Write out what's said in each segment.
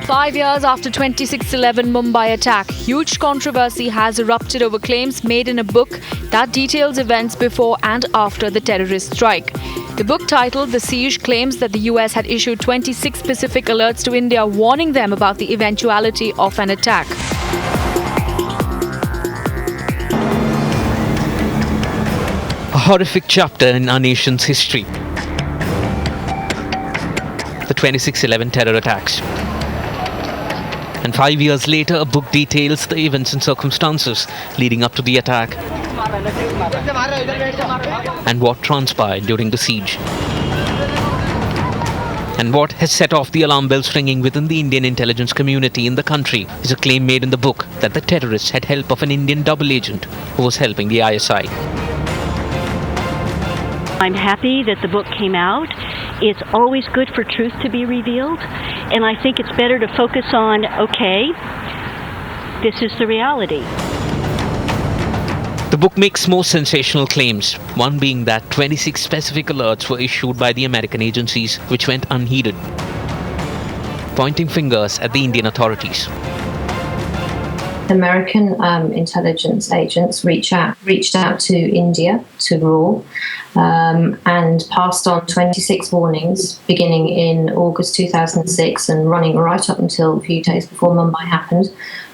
5 years after 26/11 Mumbai attack, huge controversy has erupted over claims made in a book that details events before and after the terrorist strike. The book, titled The Siege, claims that the US had issued 26 specific alerts to India warning them about the eventuality of an attack. A horrific chapter in our nation's history. The 26/11 terror attacks. And 5 years later, a book details the events and circumstances leading up to the attack and what transpired during the siege. And what has set off the alarm bells ringing within the Indian intelligence community in the country is a claim made in the book that the terrorists had help of an Indian double agent who was helping the ISI. I'm happy that the book came out. It's always good for truth to be revealed, and I think it's better to focus on, okay, this is the reality. The book makes more sensational claims, one being that 26 specific alerts were issued by the American agencies which went unheeded, pointing fingers at the Indian authorities. American intelligence agents reached out to India, to RAW, and passed on 26 warnings beginning in August 2006 and running right up until a few days before Mumbai happened.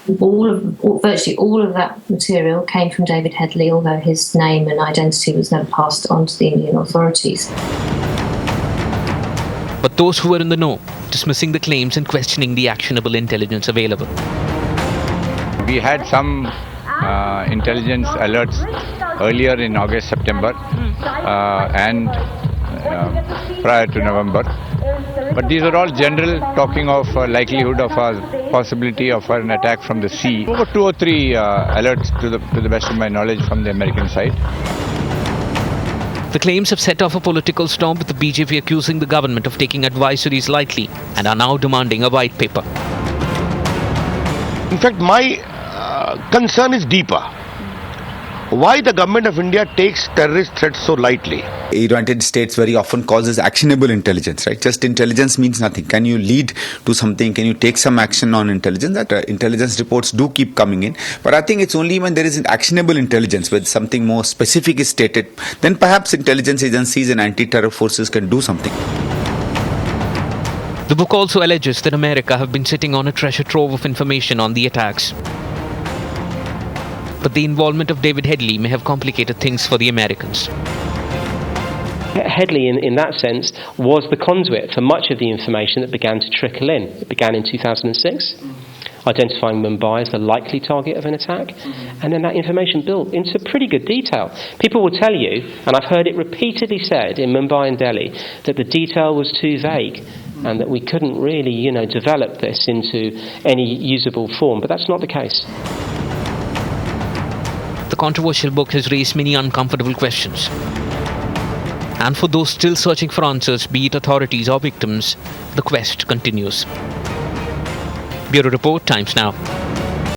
Virtually all of that material came from David Headley, although his name and identity was never passed on to the Indian authorities. But those who were in the know, dismissing the claims and questioning the actionable intelligence available. We had some intelligence alerts earlier in August, September and prior to November. But these are all general, talking of likelihood of a possibility of an attack from the sea. Over 2 or 3 alerts to the best of my knowledge from the American side. The claims have set off a political storm, with the BJP accusing the government of taking advisories lightly and are now demanding a white paper. In fact, my concern is deeper. Why the government of India takes terrorist threats so lightly? United States very often causes actionable intelligence, right? Just intelligence means nothing. Can you lead to something? Can you take some action on intelligence? That intelligence reports do keep coming in. But I think it's only when there is an actionable intelligence, where something more specific is stated, then perhaps intelligence agencies and anti-terror forces can do something. The book also alleges that America have been sitting on a treasure trove of information on the attacks. But the involvement of David Headley may have complicated things for the Americans. Headley, in that sense, was the conduit for much of the information that began to trickle in. It began in 2006, identifying Mumbai as the likely target of an attack, and then that information built into pretty good detail. People will tell you, and I've heard it repeatedly said in Mumbai and Delhi, that the detail was too vague and that we couldn't really, develop this into any usable form, but that's not the case. The controversial book has raised many uncomfortable questions. And for those still searching for answers, be it authorities or victims, the quest continues. Bureau Report, Times Now.